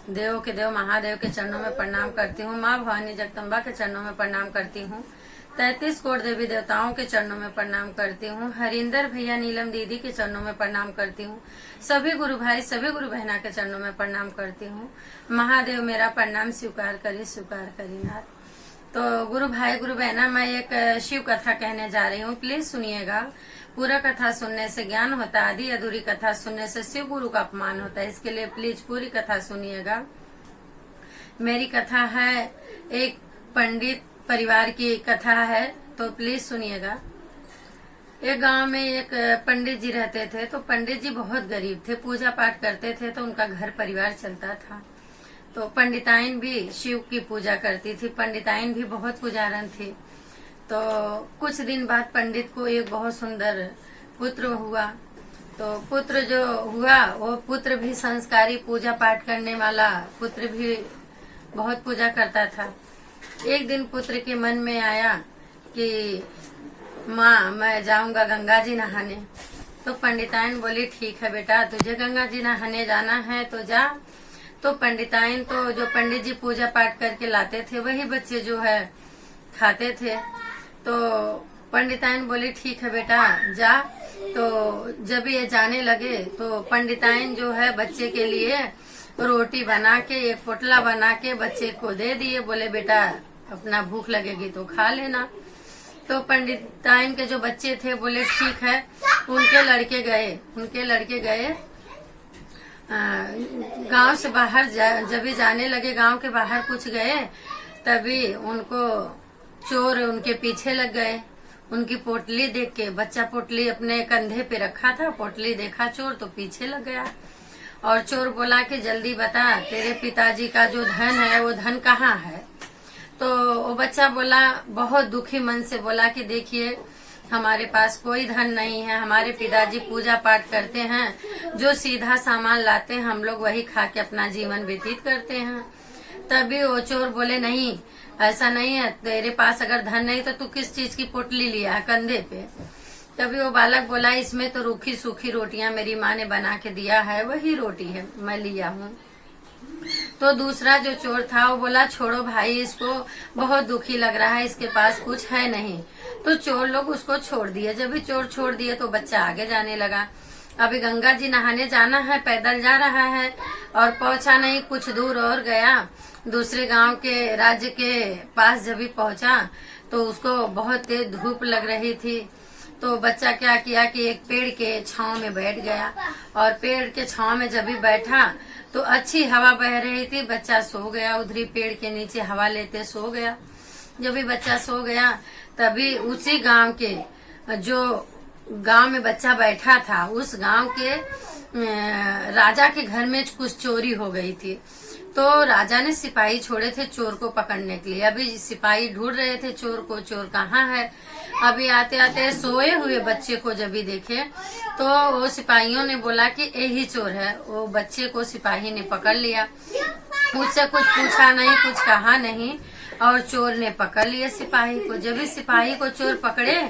देवों के देव महादेव के चरणों में प्रणाम करती हूँ। माँ भवानी जगदम्बा के चरणों में प्रणाम करती हूँ। 33 करोड़ देवी देवताओं के चरणों में प्रणाम करती हूँ। हरिंदर भैया नीलम दीदी के चरणों में प्रणाम करती हूँ। सभी गुरु भाई सभी गुरु बहना के चरणों में प्रणाम करती हूँ। महादेव मेरा प्रणाम स्वीकार करी नाथ। तो गुरु भाई गुरु बहना, मैं एक शिव कथा कहने जा रही हूँ, प्लीज सुनिएगा। पूरा कथा सुनने से ज्ञान होता है, आधी अधूरी कथा सुनने से शिव गुरु का अपमान होता है, इसके लिए प्लीज पूरी कथा सुनिएगा। मेरी कथा है, एक पंडित परिवार की कथा है, तो प्लीज सुनिएगा। एक गांव में एक पंडित जी रहते थे। तो पंडित जी बहुत गरीब थे, पूजा पाठ करते थे तो उनका घर परिवार चलता था। तो पंडिताइन भी शिव की पूजा करती थी, पंडिताइन भी बहुत पुजारन थी। तो कुछ दिन बाद पंडित को एक बहुत सुंदर पुत्र हुआ। तो पुत्र जो हुआ वो पुत्र भी संस्कारी, पूजा पाठ करने वाला पुत्र भी बहुत पूजा करता था। एक दिन पुत्र के मन में आया कि माँ मैं जाऊंगा गंगा जी नहाने। तो पंडिताइन बोली ठीक है बेटा, तुझे गंगा जी नहाने जाना है तो जा। तो पंडिताइन तो जो पंडित जी पूजा पाठ करके लाते थे वही बच्चे जो है खाते थे। तो पंडिताइन बोली ठीक है बेटा जा। तो जब ये जाने लगे तो पंडिताइन जो है बच्चे के लिए रोटी बना के एक पोटला बना के बच्चे को दे दिए। बोले बेटा अपना भूख लगेगी तो खा लेना। तो पंडिताइन के जो बच्चे थे बोले ठीक है। उनके लड़के गए गांव से बाहर जब भी जाने लगे, गांव के बाहर कुछ गए तभी उनको चोर उनके पीछे लग गए। उनकी पोटली देख के, बच्चा पोटली अपने कंधे पे रखा था, पोटली देखा चोर तो पीछे लग गया। और चोर बोला कि जल्दी बता तेरे पिताजी का जो धन है वो धन कहाँ है। तो वो बच्चा बोला, बहुत दुखी मन से बोला कि देखिए हमारे पास कोई धन नहीं है, हमारे पिताजी पूजा पाठ करते हैं, जो सीधा सामान लाते हैं हम लोग वही खा के अपना जीवन व्यतीत करते हैं। तभी वो चोर बोले नहीं ऐसा नहीं है, तेरे पास अगर धन नहीं तो तू किस चीज की पोटली लिया है कंधे पे। तभी वो बालक बोला इसमें तो रूखी सूखी रोटियां मेरी माँ ने बना के दिया है, वही रोटी है मैं लिया हूँ। तो दूसरा जो चोर था वो बोला छोड़ो भाई, इसको बहुत दुखी लग रहा है, इसके पास कुछ है नहीं। तो चोर लोग उसको छोड़ दिए। जब भी चोर छोड़ दिए तो बच्चा आगे जाने लगा। अभी गंगा जी नहाने जाना है, पैदल जा रहा है और पहुंचा नहीं, कुछ दूर और गया। दूसरे गांव के राज्य के पास जब भी पहुंचा तो उसको बहुत तेज धूप लग रही थी। तो बच्चा क्या किया कि एक पेड़ के छांव में बैठ गया और पेड़ के छांव में जब भी बैठा तो अच्छी हवा बह रही थी। बच्चा सो गया, उधरी पेड़ के नीचे हवा लेते सो गया। जब भी बच्चा सो गया तभी उसी गांव के जो गांव में बच्चा बैठा था उस गांव के राजा के घर में कुछ चोरी हो गई थी। तो राजा ने सिपाही छोड़े थे चोर को पकड़ने के लिए। अभी सिपाही ढूंढ रहे थे चोर को, चोर कहाँ है। अभी आते आते सोए हुए बच्चे को जब भी देखे तो वो सिपाहियों ने बोला कि यही चोर है। वो बच्चे को सिपाही ने पकड़ लिया, मुझसे कुछ पूछा नहीं, कुछ कहा नहीं और चोर ने पकड़ लिया सिपाही को। जब भी सिपाही को चोर पकड़े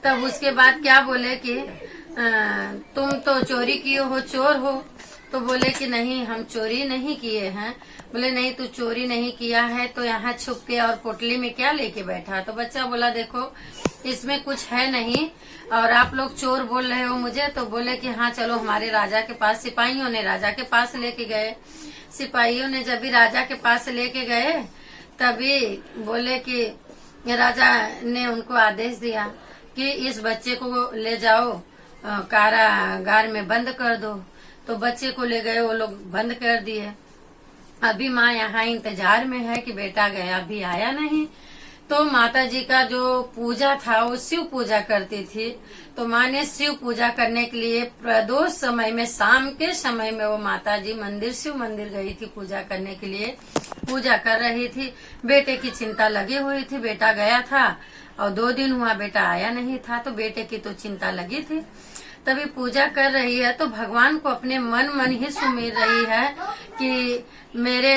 तब उसके बाद क्या बोले कि तुम तो चोरी किए हो, चोर हो। तो बोले कि नहीं हम चोरी नहीं किए हैं। बोले नहीं तू चोरी नहीं किया है तो यहाँ छुप के और पोटली में क्या लेके बैठा। तो बच्चा बोला देखो इसमें कुछ है नहीं और आप लोग चोर बोल रहे हो मुझे। तो बोले कि हाँ चलो हमारे राजा के पास। सिपाहियों ने राजा के पास लेके गए। सिपाहियों ने जब भी राजा के पास लेके गए तभी बोले कि राजा ने उनको आदेश दिया कि इस बच्चे को ले जाओ कारागार में बंद कर दो। तो बच्चे को ले गए, वो लोग बंद कर दिए। अभी माँ यहाँ इंतजार में है कि बेटा गया, अभी आया नहीं। तो माता जी का जो पूजा था वो शिव पूजा करती थी। तो माँ ने शिव पूजा करने के लिए प्रदोष समय में, शाम के समय में वो माता जी मंदिर, शिव मंदिर गई थी पूजा करने के लिए। पूजा कर रही थी, बेटे की चिंता लगी हुई थी। बेटा गया था और 2 दिन हुआ बेटा आया नहीं था, तो बेटे की तो चिंता लगी थी। तभी पूजा कर रही है तो भगवान को अपने मन ही सुमिर रही है कि मेरे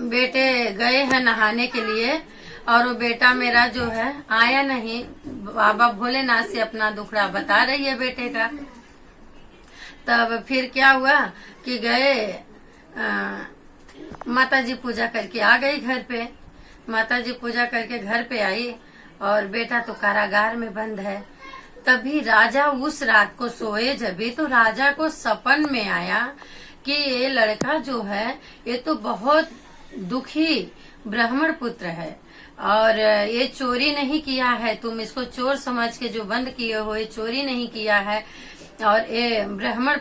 बेटे गए हैं नहाने के लिए और वो बेटा मेरा जो है आया नहीं। बाबा भोलेनाथ से अपना दुखड़ा बता रही है बेटे का। तब फिर क्या हुआ कि गए माता जी पूजा करके आ गई घर पे। माता जी पूजा करके घर पे आई और बेटा तो कारागार में बंद है। तभी राजा उस रात को सोए जब तो राजा को सपन में आया कि ये लड़का जो है ये तो बहुत दुखी ब्राह्मण पुत्र है और ये चोरी नहीं किया है, तुम इसको चोर समझ के जो बंद किए हो, ये चोरी नहीं किया है और ये ब्राह्मण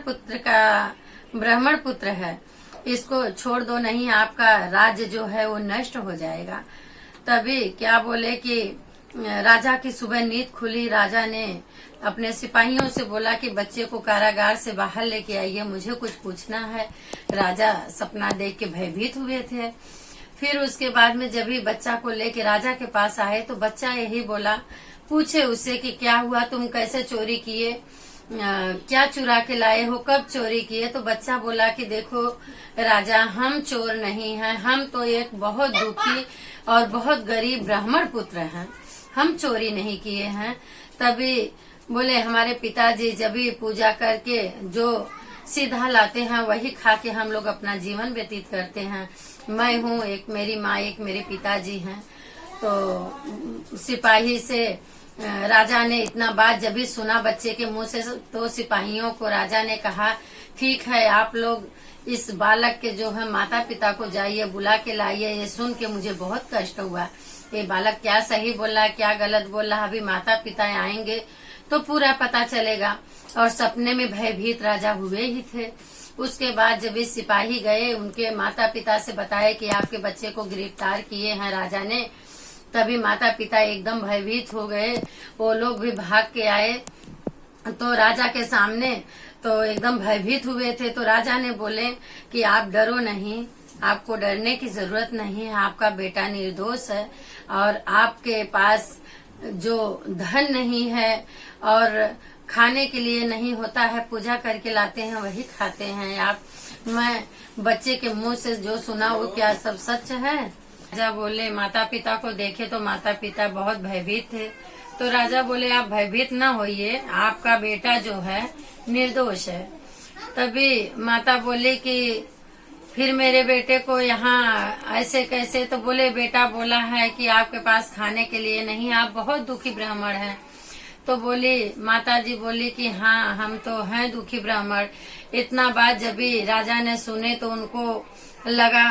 पुत्र है, इसको छोड़ दो, नहीं आपका राज्य जो है वो नष्ट हो जाएगा। तभी क्या बोले कि राजा की सुबह नींद खुली। राजा ने अपने सिपाहियों से बोला कि बच्चे को कारागार से बाहर लेके आइए, मुझे कुछ पूछना है। राजा सपना देख के भयभीत हुए थे। फिर उसके बाद में जब भी बच्चा को लेके राजा के पास आए तो बच्चा यही बोला, पूछे उससे कि क्या हुआ, तुम कैसे चोरी किए, क्या चुरा के लाए हो, कब चोरी किए। तो बच्चा बोला कि देखो राजा, हम चोर नहीं हैं, हम तो एक बहुत दुखी और बहुत गरीब ब्राह्मण पुत्र हैं, हम चोरी नहीं किए हैं। तभी बोले हमारे पिताजी जब भी पूजा करके जो सीधा लाते हैं वही खा के हम लोग अपना जीवन व्यतीत करते हैं। मैं हूँ, एक मेरी माँ, एक मेरे पिताजी हैं। तो सिपाही से राजा ने इतना बात जब भी सुना बच्चे के मुंह से तो सिपाहियों को राजा ने कहा, ठीक है आप लोग इस बालक के जो है माता पिता को जाइए बुला के लाइए। ये सुन के मुझे बहुत कष्ट हुआ, ये बालक क्या सही बोल रहा है क्या गलत बोल रहा है, अभी माता पिता आएंगे तो पूरा पता चलेगा। और सपने में भयभीत राजा हुए ही थे। उसके बाद जब इस सिपाही गए, उनके माता पिता से बताया कि आपके बच्चे को गिरफ्तार किए हैं राजा ने। तभी माता पिता एकदम भयभीत हो गए, वो लोग भी भाग के आए तो राजा के सामने तो एकदम भयभीत हुए थे। तो राजा ने बोले कि आप डरो नहीं, आपको डरने की जरूरत नहीं है, आपका बेटा निर्दोष है और आपके पास जो धन नहीं है और खाने के लिए नहीं होता है, पूजा करके लाते हैं वही खाते हैं आप। मैं बच्चे के मुंह से जो सुना वो क्या सब सच है? राजा बोले, माता पिता को देखे तो माता पिता बहुत भयभीत थे। तो राजा बोले आप भयभीत न होइए, आपका बेटा जो है निर्दोष है। तभी माता बोली कि फिर मेरे बेटे को यहाँ ऐसे कैसे? तो बोले बेटा बोला है कि आपके पास खाने के लिए नहीं, आप बहुत दुखी ब्राह्मण हैं। तो बोली माता जी बोली कि हाँ हम तो हैं दुखी ब्राह्मण। इतना बात जब भी राजा ने सुने तो उनको लगा।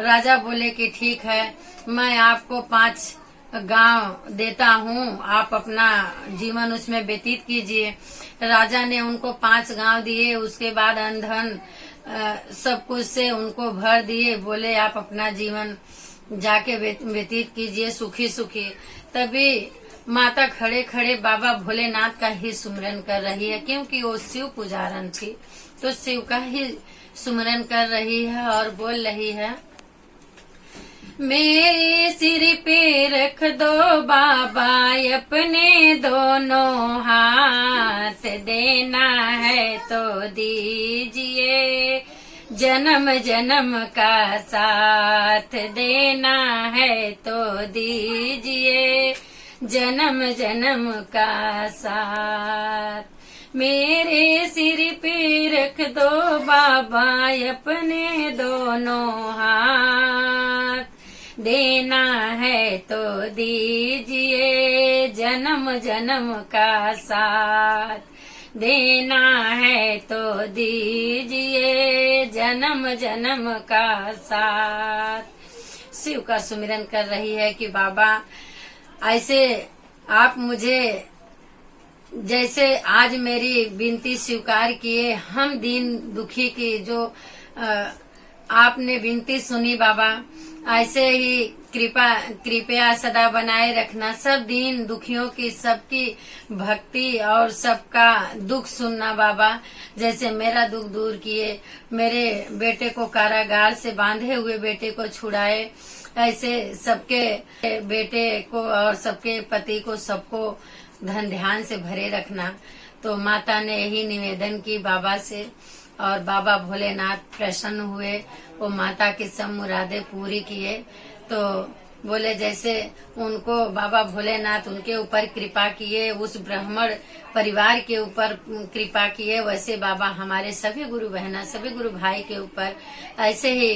राजा बोले कि ठीक है, मैं आपको 5 गांव देता हूँ, आप अपना जीवन उसमें व्यतीत कीजिए। राजा ने उनको 5 गांव दिए। उसके बाद अंधन सब कुछ से उनको भर दिए। बोले आप अपना जीवन जाके व्यतीत कीजिए सुखी सुखी। तभी माता खड़े खड़े बाबा भोलेनाथ का ही सुमिरन कर रही है, क्योंकि वो शिव पुजारन थी तो शिव का ही सुमिरन कर रही है और बोल रही है, मेरे सिर पे रख दो बाबा अपने दोनों हाथ, देना है तो दीजिए जन्म जन्म का साथ, देना है तो दीजिए जन्म जन्म का साथ। मेरे सिर पे रख दो बाबा अपने दोनों हाथ, देना है तो दीजिए जन्म जन्म का साथ, देना है तो दीजिए जन्म जन्म का साथ। शिव का सुमिरन कर रही है कि बाबा ऐसे आप मुझे जैसे आज मेरी विनती स्वीकार किए, हम दीन दुखी की जो आपने विनती सुनी बाबा, ऐसे ही कृपया सदा बनाए रखना। सब दीन दुखियों की सबकी भक्ति और सबका दुख सुनना बाबा। जैसे मेरा दुख दूर किए, मेरे बेटे को कारागार से बांधे हुए बेटे को छुड़ाए, ऐसे सबके बेटे को और सबके पति को सबको धन ध्यान से भरे रखना। तो माता ने यही निवेदन की बाबा से और बाबा भोलेनाथ प्रसन्न हुए, वो माता की सब मुरादें पूरी किए। तो बोले जैसे उनको बाबा भोलेनाथ उनके ऊपर कृपा किए, उस ब्राह्मण परिवार के ऊपर कृपा किए, वैसे बाबा हमारे सभी गुरु बहना सभी गुरु भाई के ऊपर ऐसे ही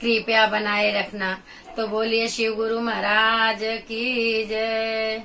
कृपया बनाए रखना। तो बोलिए शिव गुरु महाराज की जय।